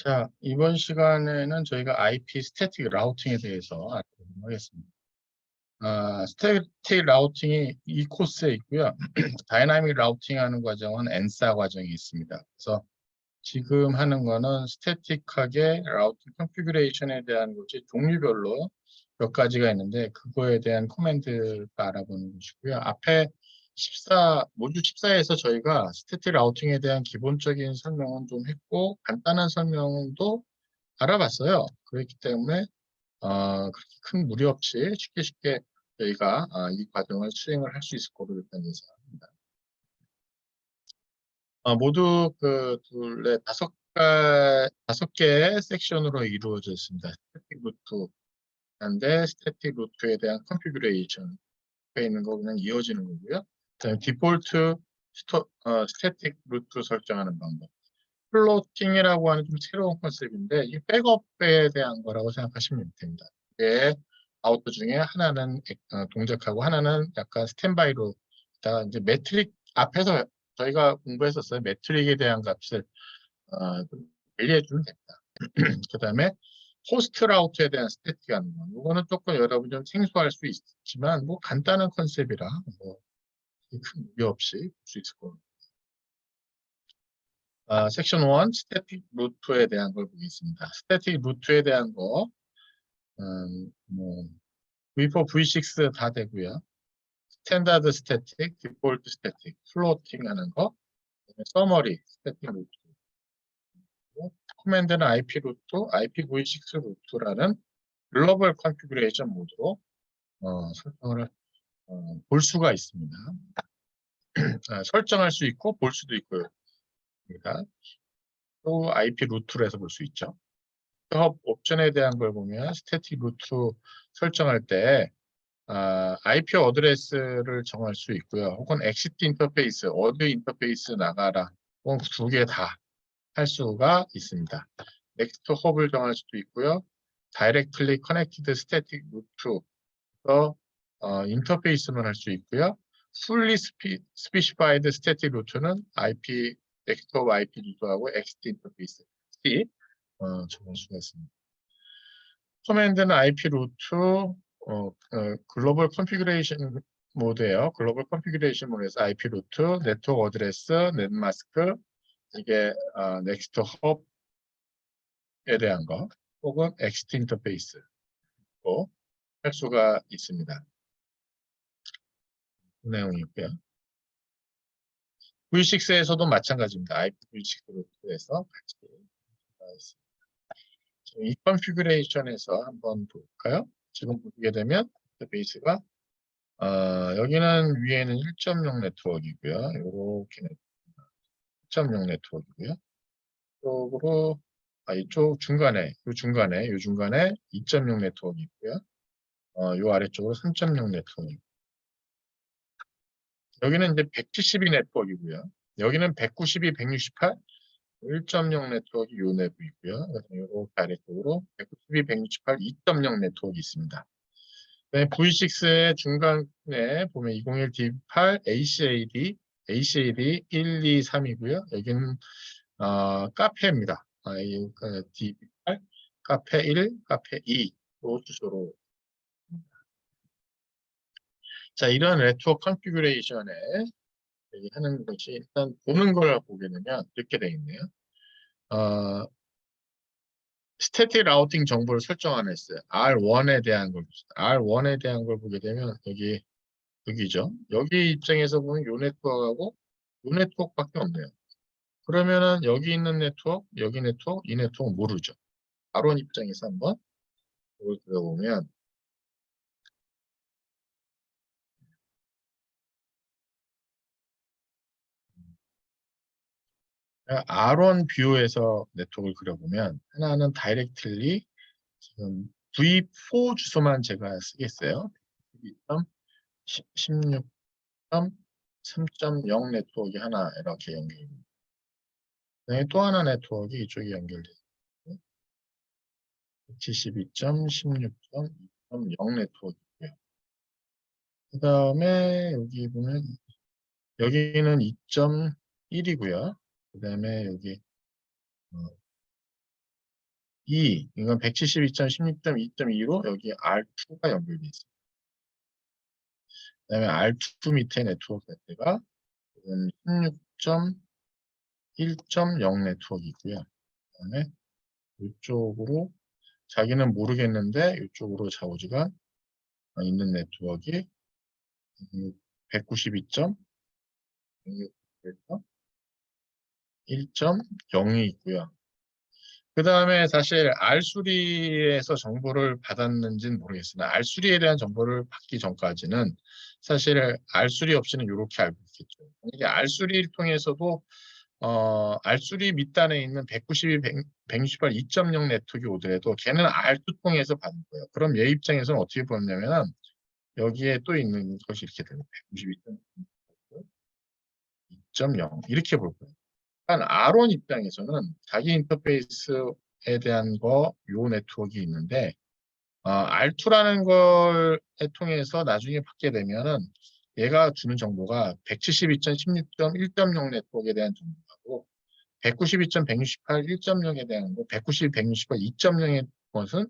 자, 이번 시간에는 저희가 IP 스태틱 라우팅에 대해서 알아보도록 하겠습니다. 스태틱 라우팅이 이 코스에 있고요. 다이나믹 라우팅 하는 과정은 엔사 과정이 있습니다. 그래서 지금 하는 거는 스태틱하게 라우팅 컨피규레이션에 대한 것이 종류별로 몇 가지가 있는데 그거에 대한 코멘트를 알아보는 것이고요. 앞에 모듈 14에서 저희가 스태틱 라우팅에 대한 기본적인 설명은 좀 했고 간단한 설명도 알아봤어요. 그렇기 때문에 그렇게 큰 무리 없이 쉽게 저희가 이 과정을 수행을 할 수 있을 거로 일단 예상합니다. 모두 다섯 개의 섹션으로 이루어져 있습니다. 스태틱 루트인데 스태틱 루트에 대한 컨피규레이션 있는 거 그냥 이어지는 거고요. 그다음에 디폴트 스태틱 루트 설정하는 방법. 플로팅이라고 하는 좀 새로운 컨셉인데 이 백업에 대한 거라고 생각하시면 됩니다. 이게 아웃도 중에 하나는 동작하고 하나는 약간 스탠바이로 이제 매트릭 앞에서 저희가 공부했었어요. 매트릭에 대한 값을 좀 관리해 주면 됩니다. 그다음에 호스트 라우트에 대한 스태틱하는 거. 이거는 조금 여러분 좀 생소할 수 있지만 뭐 간단한 컨셉이라 뭐 큰 무리 없이 볼 수 있을 겁니다. 섹션 1 스태틱 루트에 대한 걸 보겠습니다. 스태틱 루트에 대한 거 뭐 V4, V6 다 되고요. 스탠다드 스태틱, 디폴트 스태틱, 플로팅 하는 거, 서머리 스태틱 루트, 코맨드는 IP 루트, IPv6 루트라는 글로벌 컨피규레이션 모드로 설정을 볼 수가 있습니다. 설정할 수 있고 볼 수도 있고요. 그러니까 또 IP 루트로 해서 볼 수 있죠. 협 옵션에 대한 걸 보면 스태틱 루트 설정할 때 IP 어드레스를 정할 수 있고요. 혹은 엑시트 인터페이스, 어드 인터페이스 나가라. 혹은 두 개 다 할 수가 있습니다. 넥스트 헙을 정할 수도 있고요. 다이렉틀리 커넥티드 스태틱 루트로 인터페이스만 할 수 있고요. fully specified static 루트는 IP 넥스트 헙 IP 루트하고 엑시트 인터페이스 C 정할 수가 있습니다. 커맨드는 IP 루트 글로벌 컨피규레이션 모드예요. 글로벌 컨피규레이션 모드에서 IP 루트, 네트워크 어드레스, 넷마스크, 이게 넥스트 헙에 대한 거, 혹은 엑시트 인터페이스로 할 수가 있습니다. 그 내용이고요. V6에서도 마찬가지입니다. IPv6 루트에서 같이 있습니다. 이 컨피규레이션에서 한번 볼까요? 지금 보게 되면 베이스가 여기는 위에는 1.0 네트워크이고요. 이렇게 1.0 네트워크이고요. 이쪽으로 이쪽 중간에 요 중간에 2.0 네트워크 있고요. 요 아래쪽으로 3.0 네트워크. 여기는 이제 172 네트워크이고요. 여기는 192, 168, 1.0 네트워크 요 내부 있고요. 이렇게 아래쪽으로 192, 168, 2.0 네트워크 있습니다. 네, V6의 중간에 보면 201D8, ACAD 1, 2, 3이고요. 여기는 카페입니다. D8, 카페 1, 카페 2로 주소로. 자, 이런 네트워크 컨피규레이션에 하는 것이 일단 보는 걸 보게 되면 이렇게 되어 있네요. 스태틱 라우팅 정보를 설정 안 했어요. R1에 대한 걸 R1에 대한 걸 보게 되면 여기죠. 여기 입장에서 보면 요 네트워크하고 요 네트워크밖에 없네요. 그러면은 여기 있는 네트워크, 여기 네트워크, 이 네트워크 모르죠. R1 입장에서 한번 이걸 들어보면 R1 뷰에서 네트워크를 그려보면 하나는 다이렉틀리 지금 V4 주소만 제가 쓰겠어요. 16.3.0 네트워크 하나 이렇게 연결됩니다. 또 하나 네트워크 이쪽에 연결돼요. 72.16.2.0 네트워크고요. 그 다음에 여기 보면 여기는 2.1이고요. 그 다음에 여기 이건 172.16.2.2로 여기 R2가 연결돼 있어요. 그다음에 R2 밑에 네트워크 자체가 16.1.0 네트워크이고요. 그다음에 이쪽으로 자기는 모르겠는데 이쪽으로 좌우지가 있는 네트워크 192.1.0이 있고요. 그 다음에 사실 알수리에서 정보를 받았는지는 모르겠으나 알수리에 대한 정보를 받기 전까지는 사실 알수리 없이는 이렇게 알고 있겠죠. 이게 알수리를 통해서도 알수리 밑단에 있는 192, 168, 2.0 네트워크가 오더라도 걔는 R2 통해서 받는 거예요. 그럼 얘 입장에서는 어떻게 보냐면은 여기에 또 있는 것이 이렇게 되는 192.2.0 이렇게 볼 거예요. 그러니까 R1 입장에서는 자기 인터페이스에 대한 요 네트워크가 있는데 R2라는 걸 통해서 나중에 받게 되면은 얘가 주는 정보가 172.16.1.0 네트워크에 대한 정보하고 192.168 1.0에 대한 거, 192, 168 2.0의 것은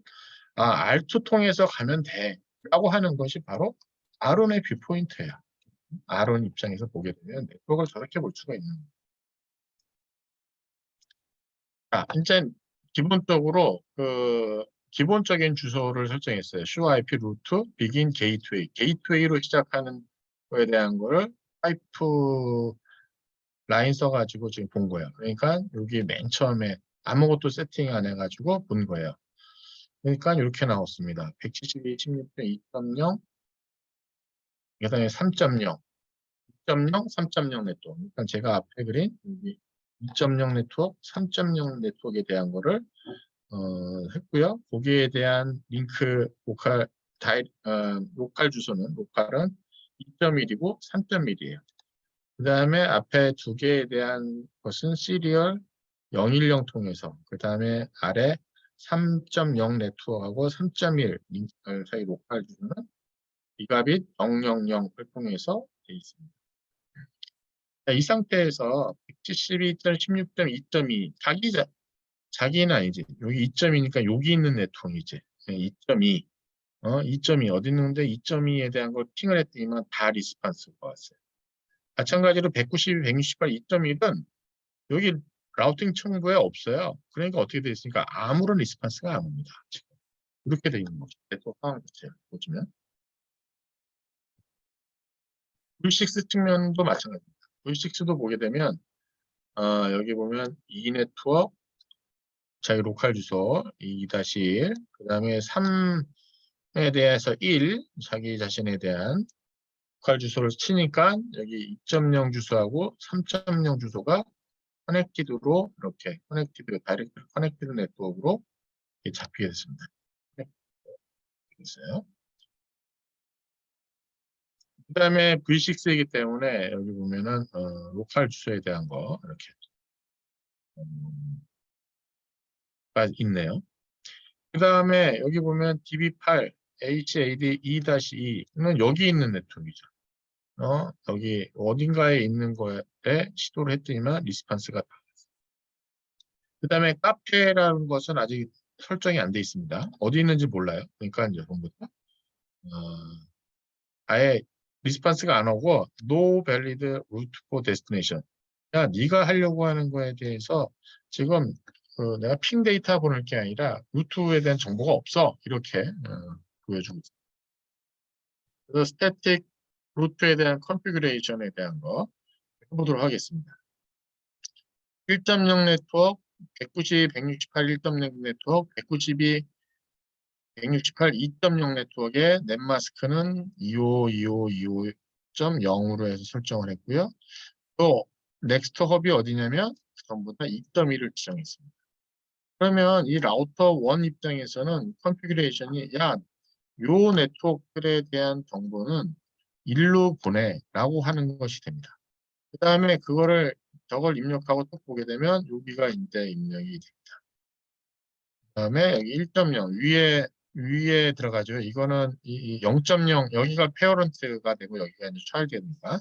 R2 통해서 가면 돼 라고 하는 것이 바로 R1의 뷰포인트예요. R1 입장에서 보게 되면 네트워크를 저렇게 볼 수가 있는 거예요. 이제 기본적으로 기본적인 주소를 설정했어요. show IP 루트, begin gateway. 게이트웨이로 시작하는 거에 대한 거를 파이프 라인 써가지고 지금 본 거예요. 그러니까 여기 맨 처음에 아무것도 세팅 안 해가지고 본 거예요. 그러니까 이렇게 나왔습니다. 172, 16.2.0, 그 다음에 3.0, 2.0, 3.0 네트워크. 그러니까 제가 앞에 그린 여기 2.0 네트워크, 3.0 네트워크에 대한 거를 했고요. 거기에 대한 링크 로컬 주소는 로컬은 2.1이고 3.1이에요. 그 다음에 앞에 두 개에 대한 것은 시리얼 010 통해서 그 다음에 아래 3.0 네트워크하고 3.1 링크 사이 로컬 주소는 기가빗 000을 통해서 되어 있습니다. 이 상태에서 172.16.2.2 자기는 아니지. 여기 2.2니까 여기 있는 네트워크이지. 2.2. 2.2 어디 있는데 2.2에 대한 걸 핑을 했더니만 다 리스판스가 왔어요. 마찬가지로 192, 168, 2.1은 여기 라우팅 청구에 없어요. 그러니까 어떻게 되어 있으니까 아무런 리스판스가 안 옵니다. 지금. 이렇게 되어 있는 거죠. 네트워크 상황 자체를 보시면. V6 측면도 마찬가지입니다. V6도 보게 되면 여기 보면 이 네트워크 자기 로컬 주소 2-1 그 다음에 3에 대해서 1 자기 자신에 대한 로컬 주소를 치니까 여기 2.0 주소하고 3.0 주소가 커넥티드로 이렇게 다이렉트 커넥티드 네트워크로 잡히게 됐습니다. 있어요. 그 다음에 V6이기 때문에 여기 보면은 로컬 주소에 대한 거 이렇게 가 있네요. 그 다음에 여기 보면 DB8 HAD 2-2는 여기 있는 네트워크이죠. 여기 어딘가에 있는 거에 시도를 했더니만 리스판스가 그 다음에 카페라는 것은 아직 설정이 안 돼 있습니다. 어디 있는지 몰라요. 그러니까 이제 전부 다 아예 리스판스가 안 오고 no valid route for destination. 야, 네가 하려고 하는 거에 대해서 지금 내가 핑 데이터 보낼 게 아니라 루트에 대한 정보가 없어. 이렇게 보여주고 있습니다. 그래서 스태틱 루트에 대한 컨피그레이션에 대한 거 해보도록 하겠습니다. 1.0 네트워크, 190, 168, 1.0 네트워크, 192, 168, 2.0 네트워크의 넷마스크는 252525.0으로 해서 설정을 했고요. 또 넥스트 헙이 어디냐면 전부 다 2.1을 지정했습니다. 그러면 이 라우터 1 입장에서는 컨피그레이션이 야, 요 네트워크에 대한 정보는 일로 보내라고 하는 것이 됩니다. 그 다음에 저걸 입력하고 또 보게 되면 여기가 이제 입력이 됩니다. 그 다음에 여기 1.0 위에 들어가죠. 이거는 이 0.0 여기가 페어런트가 되고 여기가 이제 차일드니까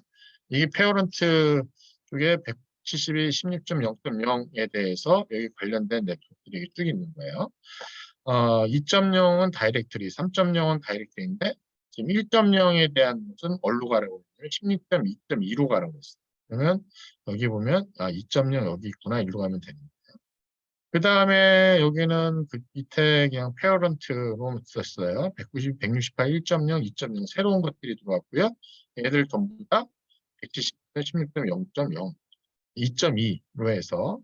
이게 페어런트 쪽에 172, 16.0.0에 대해서 여기 관련된 네트워크들이 쭉 있는 거예요. 2.0은 다이렉트리, 3.0은 다이렉트리인데 지금 1.0에 대한 것은 어디로 가라고 했어요? 16.2.2로 가라고 했어요. 그러면 여기 보면 2.0 여기 있구나, 이리로 가면 되는 거예요. 그 다음에 여기는 그 밑에 그냥 페어런트로 썼어요. 190, 168, 1.0, 2.0 새로운 것들이 들어왔고요. 얘들 전부 다 170, 16.0.0, 2.2로 해서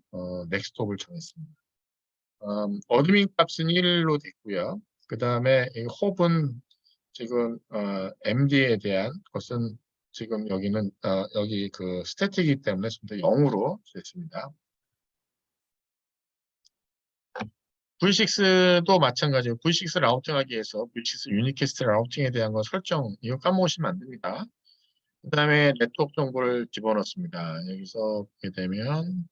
넥스트홉을 정했습니다. 어드민 값은 1로 됐고요. 그 다음에 이 홉은 지금 MD에 대한 것은 지금 여기는 여기 그 스태틱이기 때문에 좀 더 0으로 됐습니다. V6도 마찬가지로 V6 라우팅하기 위해서 V6 유니캐스트 라우팅에 대한 거 설정 이거 까먹으시면 안 됩니다. 그 다음에 네트워크 정보를 집어넣습니다. 여기서 보게 되면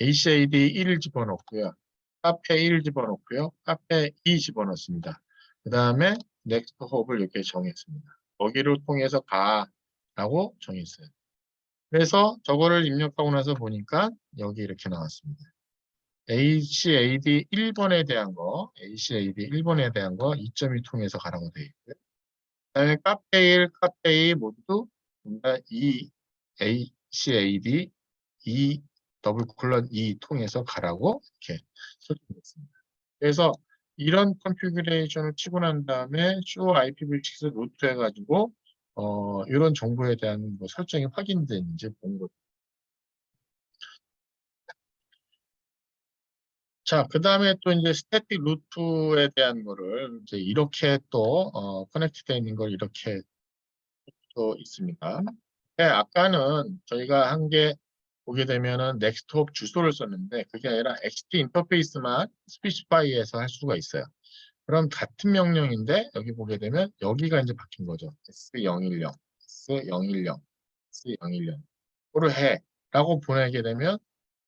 HAD 1을 집어넣고요. 카페 1을 집어넣고요. 카페 2 집어넣습니다. 그 다음에 넥스트 홉을 이렇게 정했습니다. 거기를 통해서 가라고 정했어요. 그래서 저거를 입력하고 나서 보니까 여기 이렇게 나왔습니다. HAD 1번에 대한 거, HAD 1번에 대한 거 2.2 통해서 가라고 되어 있고요. 그다음에 카페 1, 카페 2 모두 이 HAD 2 더블 콜론 2 통해서 가라고 이렇게 설정했습니다. 그래서 이런 컨피그레이션을 치고 난 다음에 쇼 IPv6 루트 해가지고 이런 정보에 대한 뭐 설정이 확인되는지 보는 거죠. 자, 그 다음에 또 이제 스태틱 루트에 대한 거를 이제 이렇게 또 커넥트 되어 있는 걸 이렇게 또 있습니다. 네, 아까는 저희가 한 게 보게 되면은 넥스트홉 주소를 썼는데 그게 아니라 XT 인터페이스만 스피시파이에서 할 수가 있어요. 그럼 같은 명령인데 여기 보게 되면 여기가 이제 바뀐 거죠. S010, S010, S010으로 해 라고 보내게 되면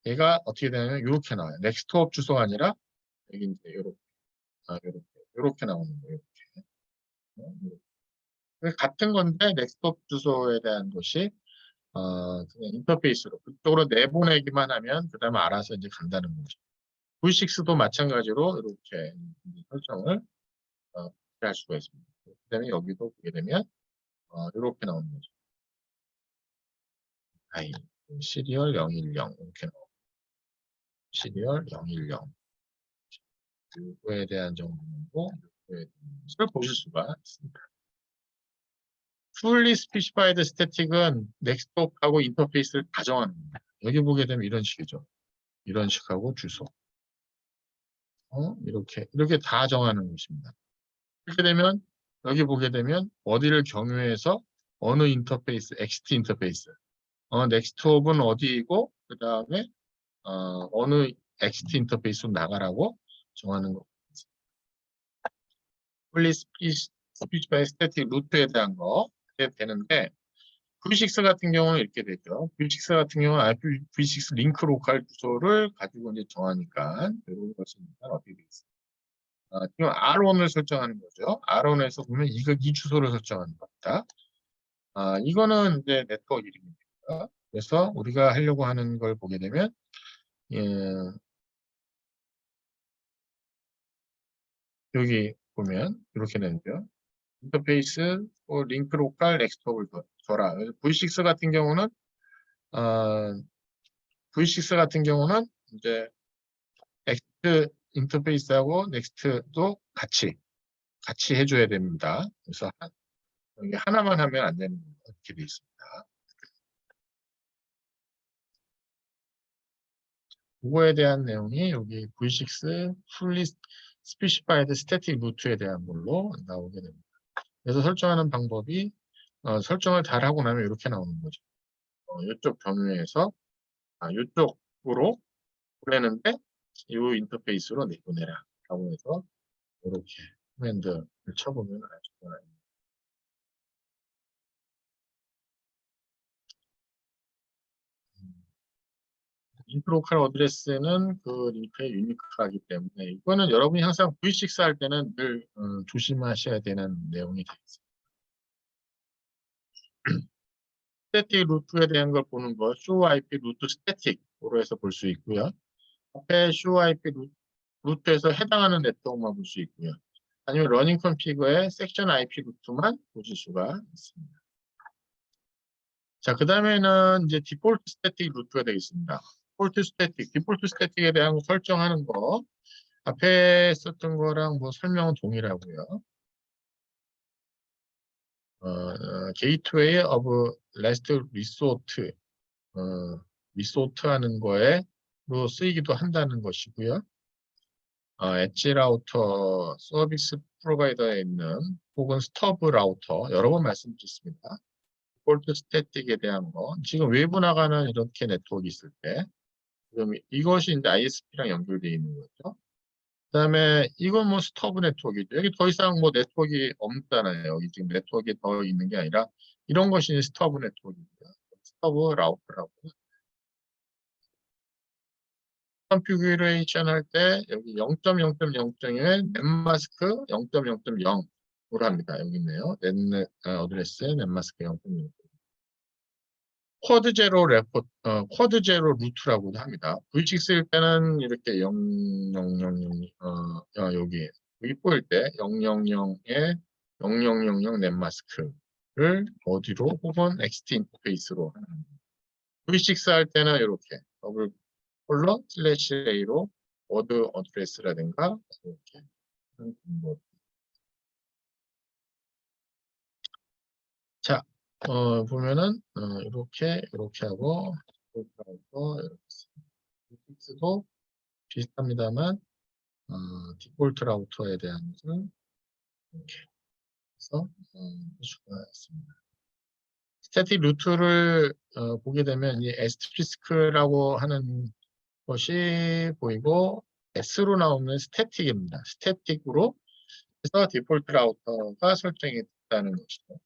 얘가 어떻게 되냐면 이렇게 나와요. 넥스트홉 주소가 아니라 여기 이제 이렇게 나오는 거예요. 이렇게. 같은 건데 넥스트홉 주소에 대한 것이 그냥 인터페이스로 그쪽으로 내보내기만 하면 그 다음에 알아서 이제 간다는 거죠. V6도 마찬가지로 이렇게 설정을 할 수가 있습니다. 그 다음에 여기도 보게 되면 이렇게 나오는 거죠. 아이, 시리얼 010 이렇게 나오고 시리얼 010 요거에 대한 정보고 요거에 대한 것을 보실 수가 있습니다. Fully Specified Static은 넥스트하고 인터페이스를 다 정하는 겁니다. 여기 보게 되면 이런 식이죠. 이런 식하고 주소. 이렇게 다 정하는 것입니다. 이렇게 되면 여기 보게 되면 어디를 경유해서 어느 인터페이스, XT 인터페이스, 넥스트홉은 어디이고 그 다음에 어느 XT 인터페이스로 나가라고 정하는 거. Fully Specified Static 루트에 대한 거 되는데 V6 같은 경우는 이렇게 되죠. V6 같은 경우는 IPv6 링크 로컬 주소를 가지고 이제 정하니까 이런 것입니다. 어떻게 되겠습니까? 지금 R1을 설정하는 거죠. R1에서 보면 이 주소를 설정하는 겁니다. 이거는 이제 네트워크 이름입니다. 그래서 우리가 하려고 하는 걸 보게 되면 예, 여기 보면 이렇게 되는데요. 인터페이스 링크 로컬 넥스트업을 줘라. V6 같은 경우는 어, V6 같은 경우는 이제 넥스트 인터페이스하고 넥스트도 같이 해줘야 됩니다. 그래서 여기 하나만 하면 안 되는 거예요. 이렇게 돼 있습니다. 그거에 대한 내용이 여기 V6 Fully Specified Static Route에 대한 걸로 나오게 됩니다. 그래서 설정하는 방법이 설정을 잘 하고 나면 이렇게 나오는 거죠. 이쪽 경우에서 이쪽으로 보내는데 이 인터페이스로 내보내라 라고 해서 이렇게 커맨드를 쳐보면 아주 좋아요. 인트로컬 어드레스는 그 링크에 유니크하기 때문에 이거는 여러분이 항상 V6 할 때는 늘 조심하셔야 되는 내용이 되겠습니다. 스태틱 루트에 대한 걸 보는 거 show IP 루트 스태틱으로 해서 볼 수 있고요. 앞에 show IP 루트에서 해당하는 네트워크만 볼 수 있고요. 아니면 러닝 컨피그의 섹션 IP 루트만 보실 수가 있습니다. 자, 그 다음에는 이제 디폴트 스태틱 루트가 되겠습니다. 디폴트 스태틱에 대한 설정하는 거. 앞에 썼던 거랑 뭐 설명은 동일하고요. 게이트웨이 오브 레스트 리소트, 리소트 하는 거에로 쓰이기도 한다는 것이고요. 엣지 라우터 서비스 프로바이더에 있는 혹은 스터브 라우터 여러 번 말씀드렸습니다. 디폴트 스태틱에 대한 거. 지금 외부 나가는 이렇게 네트워크 있을 때 그럼 이것이 이제 ISP랑 연결되어 있는 거죠. 그다음에 이건 뭐 스터브 네트워크죠. 여기 더 이상 뭐 네트워크가 없잖아요. 여기 지금 네트워크가 더 있는 게 아니라 이런 것이 스터브 네트워크입니다. 스터브 라우터라고. 컨피규레이션 할 때 여기 0.0.0.1 넷마스크 0.0.0으로 합니다. 여기 있네요. 넷 어드레스 넷마스크 0.0. 쿼드 제로 루트라고도 합니다. V6일 때는 이렇게 0000 여기 보일 때 000에 0000 넷마스크를 어디로 혹은 XT 인터페이스로 하는 V6 할 때는 이렇게 더블 콜론 슬래시 A로 워드 어드레스라든가 이렇게 하는 방법. 자, 보면은 이렇게 하고 이렇게 하고 이렇게 V6도 비슷합니다만 디폴트 라우터에 대한 것은 이렇게 해서 볼 수가 있습니다. 스태틱 루트를 보게 되면 이 에스트리스크라고 하는 것이 보이고 S로 나오는 스태틱입니다. 스태틱으로 해서 디폴트 라우터가 설정이 됐다는 것이죠.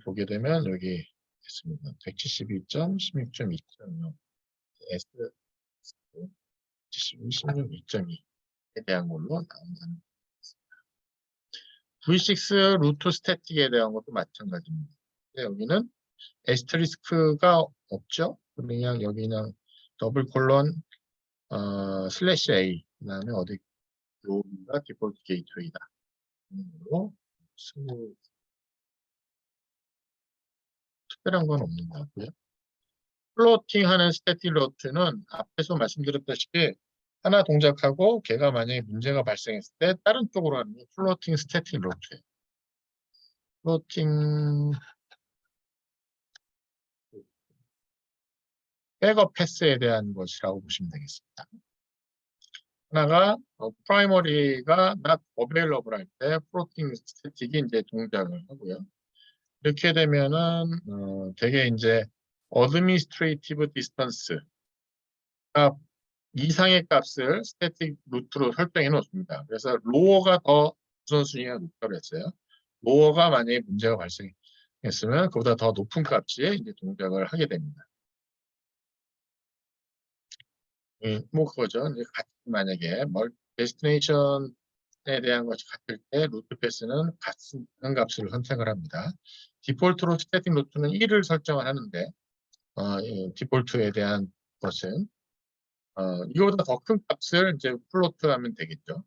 보게 되면 여기 있습니다. 172.16.2.0 S 172.16.2에 대한 걸로 나온다는 V6 루트 스태틱에 대한 것도 마찬가지입니다. 여기는 에스트리스크가 없죠. 그냥 여기 그냥 더블 콜론 슬래시 A 그다음에 어디 여기가 디폴트 게이트웨이다. 특별한 건 없는 것 같고요. 플로팅하는 스태틱 루트는 앞에서 말씀드렸다시피 하나 동작하고 걔가 만약에 문제가 발생했을 때 다른 쪽으로 하는 게 플로팅 스태틱 루트예요. 플로팅 백업 패스에 대한 것이라고 보시면 되겠습니다. 하나가 프라이머리가 not available 할 때 플로팅 스태틱이 이제 동작을 하고요. 이렇게 되면은 되게 이제 administrative distance가 이상의 값을 스태틱 루트로 설정해 놓습니다. 그래서 로어가 더 우선순위가 높다고 했어요. 로어가 만약에 문제가 발생했으면 그보다 더 높은 값이 이제 동작을 하게 됩니다. 뭐 그거죠. 같이 만약에 데스티네이션에 대한 것이 같을 때 루트 패스는 같은 값을 선택을 합니다. 디폴트로 스태틱 루트는 1을 설정을 하는데 디폴트에 대한 것은 이거보다 더 큰 값을 이제 플로트하면 되겠죠.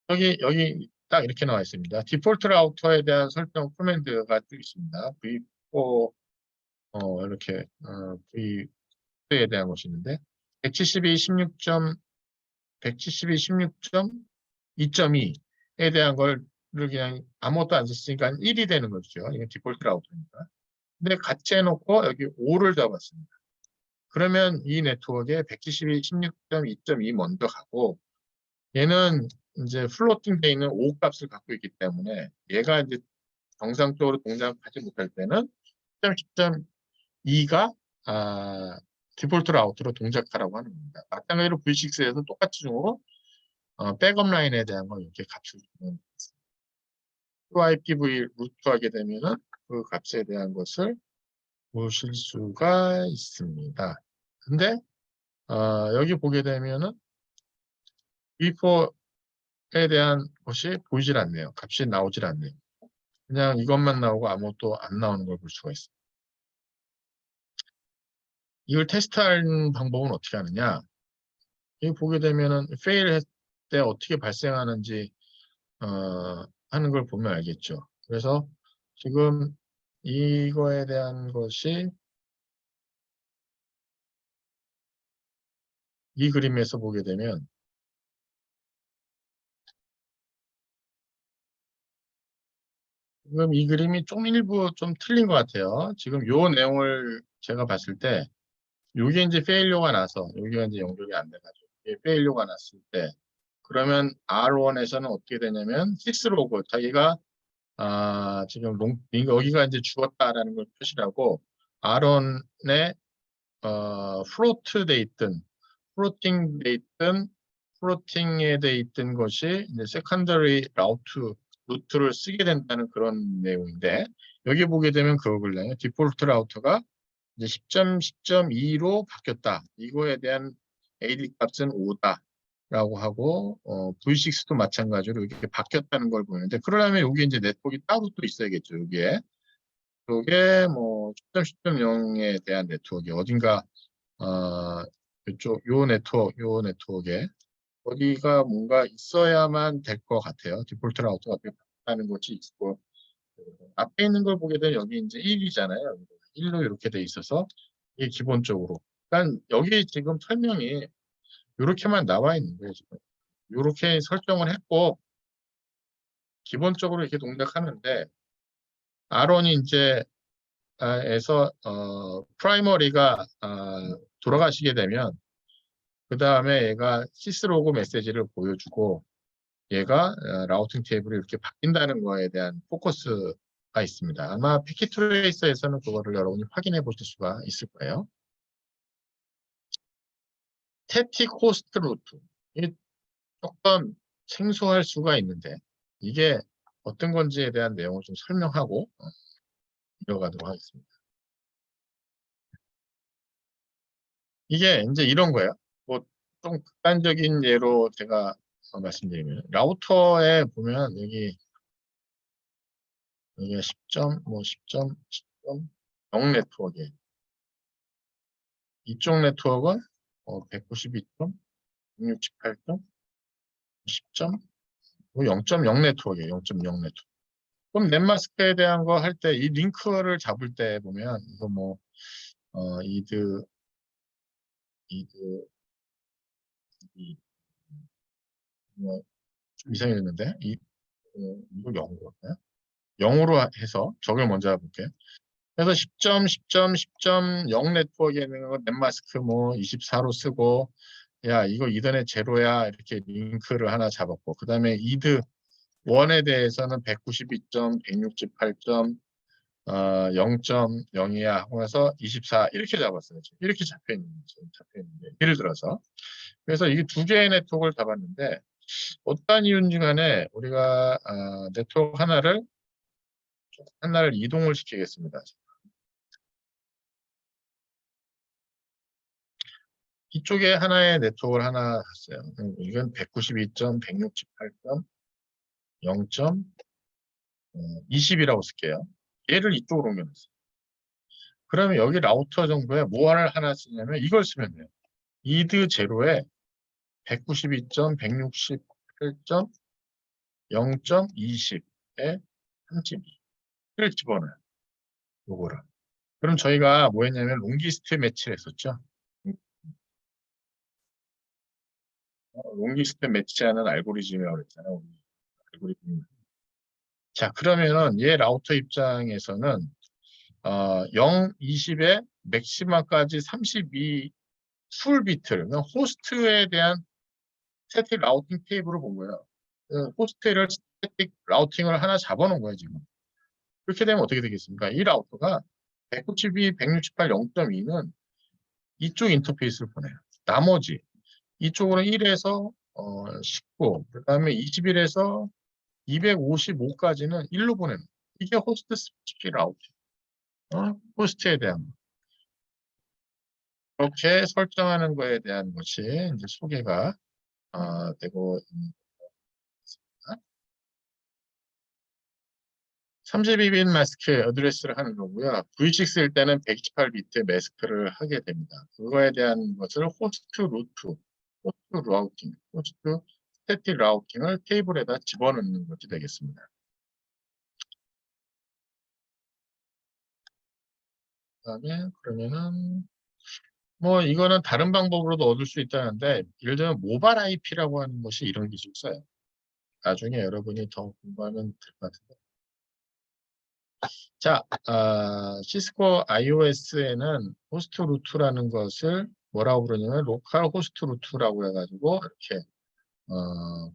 여기 딱 이렇게 나와 있습니다. 디폴트 라우터에 대한 설정 코맨드가 또 있습니다. V4 이렇게 V4에 대한 것이 있는데 172.16.2.2에 대한 걸 그냥 아무것도 안 썼으니까 1이 되는 거죠. 이건 디폴트 라우터니까. 근데 같이 해놓고 여기 5를 잡았습니다. 그러면 이 네트워크에 172.16.2.2 먼저 가고 얘는 이제 플로팅 돼 있는 5 값을 갖고 있기 때문에 얘가 이제 정상적으로 동작하지 못할 때는 10.2가 디폴트 라우트로 동작하라고 하는 겁니다. 마찬가지로 V6에서 똑같이 중으로 백업 라인에 대한 걸 이렇게 값을 주는 IPv 루트하게 되면은 그 값에 대한 것을 보실 수가 있습니다. 근데 여기 보게 되면은 V4 대한 것이 보이질 않네요. 값이 나오질 않네요. 그냥 이것만 나오고 아무것도 안 나오는 걸 볼 수가 있어요. 이걸 테스트하는 방법은 어떻게 하느냐? 여기 보게 되면은 fail 했을 때 어떻게 발생하는지 하는 걸 보면 알겠죠. 그래서 지금 이거에 대한 것이 이 그림에서 보게 되면 지금 이 그림이 좀 일부 좀 틀린 것 같아요. 지금 요 내용을 제가 봤을 때 요게 이제 페일료가 나서 여기가 이제 연결이 안 돼가지고 이게 페일료가 났을 때 그러면 R1에서는 어떻게 되냐면 6로그 자기가 지금 여기가 이제 죽었다라는 걸 표시하고 R1에 플로트 돼 있든 플로팅 돼 있든 플로팅에 돼 있던 것이 이제 세컨더리 루트를 쓰게 된다는 그런 내용인데 여기 보게 되면 그거거든요. 디폴트 라우터가 이제 10.10.2로 바뀌었다. 이거에 대한 AD 값은 5다. 라고 하고 V6도 마찬가지로 이렇게 바뀌었다는 걸 보는데 그러려면 여기 이제 네트워크가 따로 또 있어야겠죠. 여기에 이게 뭐 10.10.0에 대한 네트워크 어딘가 이쪽 요 네트워크에 어디가 뭔가 있어야만 될 것 같아요. 디폴트 라우터가 어떻게 바뀌는 것이 있고 앞에 있는 걸 보게 되면 여기 이제 1이잖아요. 1로 이렇게 돼 있어서 이게 기본적으로. 그러니까 여기 지금 설명이 이렇게만 나와 있는 거예요. 지금. 이렇게 설정을 했고 기본적으로 이렇게 동작하는데 아론이 이제 에서 프라이머리가 돌아가시게 되면 그 다음에 얘가 시스로그 메시지를 보여주고 얘가 라우팅 테이블이 이렇게 바뀐다는 거에 대한 포커스가 있습니다. 아마 패킷 트레이서에서는 그거를 여러분이 확인해 보실 수가 있을 거예요. 스태틱 호스트 루트. 이게 조금 생소할 수가 있는데 이게 어떤 건지에 대한 내용을 좀 설명하고 이어가도록 하겠습니다. 이게 이제 이런 거예요. 뭐 좀 극단적인 예로 제가 말씀드리면 라우터에 보면 여기 10점 뭐 10점 10점 0 네트워크에 이쪽 네트워크는 192점, 168점, 10점, 뭐 0.0 네트워크예요. 0.0 네트워크. 그럼 넷마스크에 대한 거 할 때 이 링크를 잡을 때 보면 이거 뭐 이드 이 뭐 좀 이상해졌는데 이거 0으로 0으로 해서 저걸 먼저 해볼게요. 그래서 10점, 10점, 10.0 네트워크에는 거 넷마스크 뭐 24로 쓰고 야 이거 이더넷 제로야 이렇게 링크를 하나 잡았고 그 다음에 이드 1에 대해서는 192점, 168점, 0.0이야 하고 나서 24 이렇게 잡았어요. 이렇게 잡혀 있는데 예를 들어서 그래서 이게 두 개의 네트워크를 잡았는데 어떤 이유인지 간에 우리가 네트워크 하나를 이동을 시키겠습니다. 이쪽에 하나의 네트워크를 하나 갔어요. 이건 192점, 168점, 0점, 20이라고 쓸게요. 얘를 이쪽으로 옮겨놨어요. 그러면 여기 라우터 정보에 뭐를 하나 쓰냐면 이걸 쓰면 돼요. 이드 제로에 192점, 168점, 0.20에 32를 집어넣어요. 요거를. 그럼 저희가 뭐 했냐면 롱기스트 매치를 했었죠. 롱리스트 매치하는 알고리즘이라고 그랬잖아요. 알고리즘. 자, 그러면은 얘 라우터 입장에서는 0, 20에 맥시마까지 32 풀 비트를 그냥 호스트에 대한 스태틱 라우팅 테이블을 본 거예요. 호스트를 스태틱 라우팅을 하나 잡아놓은 거예요, 지금. 그렇게 되면 어떻게 되겠습니까? 이 라우터가 192, 168, 0.2는 이쪽 인터페이스를 보내요. 나머지 이쪽으로 1에서 19, 그 다음에 21에서 255까지는 1로 보내는 거예요. 이게 호스트 스피치 라우팅. 호스트에 대한 그렇게 설정하는 거에 대한 것이 이제 소개가 되고 32빗 마스크 어드레스를 하는 거고요. V6일 때는 128비트 마스크를 하게 됩니다. 그거에 대한 것을 호스트 루트, 호스트 라우팅, 호스트 스태틱 라우팅을 테이블에다 집어넣는 것이 되겠습니다. 그다음에 그러면은 뭐 이거는 다른 방법으로도 얻을 수 있다는데 예를 들면 모바일 IP라고 하는 것이 이런 기술 써요. 나중에 여러분이 더 공부하면 될 것 같은데. 자, 시스코 iOS에는 호스트 루트라는 것을 뭐라고 부르냐면 로컬 호스트 루트라고 해가지고 이렇게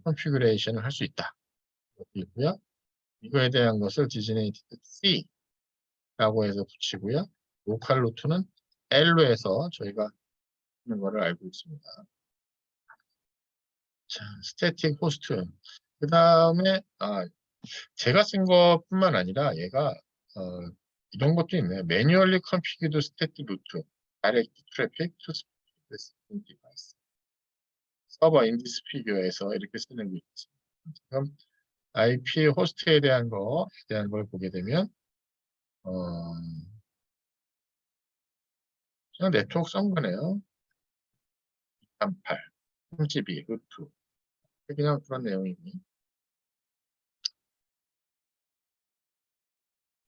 컨피그레이션을 할 수 있다. 있고요. 이거에 대한 것을 디즈네이티드 C라고 해서 붙이고요. 로컬 루트는 L로 해서 저희가 하는 거를 알고 있습니다. 자, 스태틱 호스트. 그 다음에 제가 쓴 것뿐만 아니라 얘가 이런 것도 있네요. 매뉴얼리 컨피규드 스태틱 루트, 다이렉트 트래픽 투 스피드 디바이스. 서버 인디스 피규어에서 이렇게 쓰는 게 있습니다. 지금 IP 호스트에 대한 걸 보게 되면 그냥 네트워크 썬 거네요. 238, 3GB, 루트. 그냥 그런 내용이니.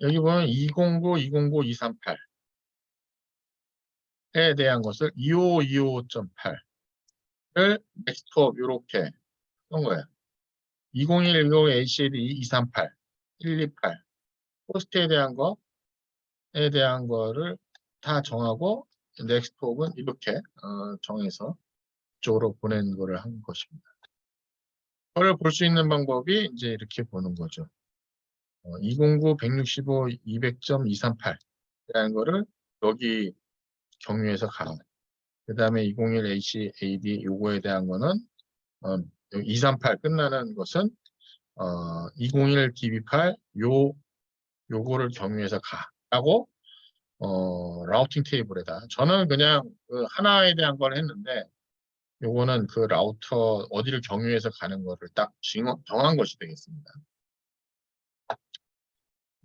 여기 보면 209, 209, 238에 대한 것을 2525.8을 넥스트톱 이렇게 쓴 거예요. 201, 205, HAD 238, 128 호스트에 대한 거를 다 정하고 넥스트톱은 이렇게 정해서 이쪽으로 보낸 거를 한 것입니다. 그걸 볼 수 있는 방법이 이제 이렇게 보는 거죠. 209, 165, 200.238이라는 거를 여기 경유해서 가. 그 다음에 201 HAD 요거에 대한 거는 238 끝나는 것은 201 DB8 요거를 경유해서 가라고 라우팅 테이블에다 저는 그냥 그 하나에 대한 걸 했는데 요거는 그 라우터 어디를 경유해서 가는 거를 딱 정한 것이 되겠습니다.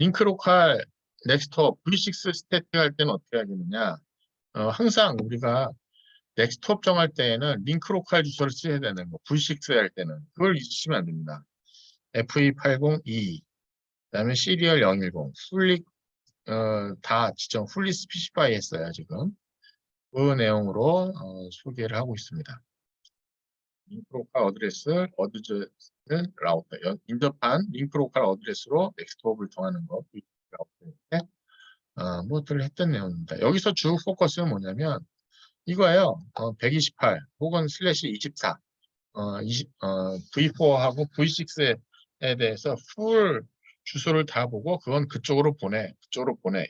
링크 로컬 넥스트톱 V6 스태틱 할 때는 어떻게 하겠느냐 항상 우리가 넥스트톱 정할 때에는 링크 로컬 주소를 써야 되는 거 V6 할 때는 그걸 잊으시면 안 됩니다. FE802 그다음에 시리얼 010 풀리 다 지정 풀리 스피시파이 했어요 지금 그 내용으로 소개를 하고 있습니다. 링크 로컬 어드레스 라우터 인접한 링크 로컬 어드레스로 넥스트톱을 정하는 거 라우터 뭐들을 했던 내용입니다. 여기서 주 포커스는 뭐냐면 이거예요. 128 혹은 슬래시 24 V4하고 V6에 대해서 풀 주소를 다 보고 그건 그쪽으로 보내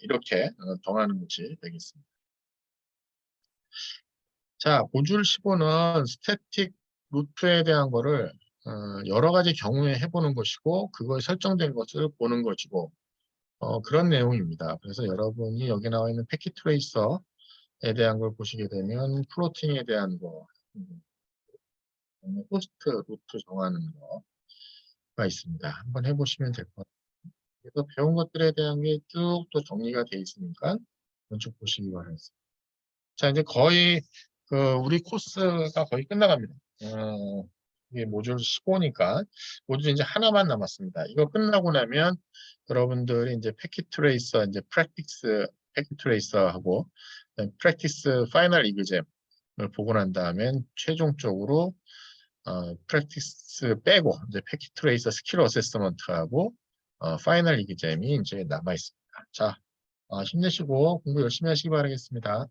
이렇게 정하는 것이 되겠습니다. 자, 모듈 15는 스태틱 루트에 대한 거를 여러 가지 경우에 해보는 것이고 그거에 설정된 것을 보는 것이고 그런 내용입니다. 그래서 여러분이 여기 나와 있는 패킷 트레이서에 대한 걸 보시게 되면 플로팅에 대한 거 호스트 루트 정하는 거가 있습니다. 한번 해보시면 될 것 같아요. 그래서 배운 것들에 대한 게 쭉 또 정리가 돼 있으니까 쭉 보시기 바라겠습니다. 자, 이제 거의 우리 코스가 거의 끝나갑니다. 이게 모듈 15니까 모듈 이제 하나만 남았습니다. 이거 끝나고 나면 여러분들이 이제 패킷 트레이서 이제 프랙티스 패킷 트레이서하고 프랙티스 파이널 이그잼을 보고 난 다음엔 최종적으로 프랙티스 빼고 이제 패킷 트레이서 스킬 어세스먼트하고 파이널 이그잼이 이제 남아 있습니다. 자, 힘내시고 공부 열심히 하시기 바라겠습니다.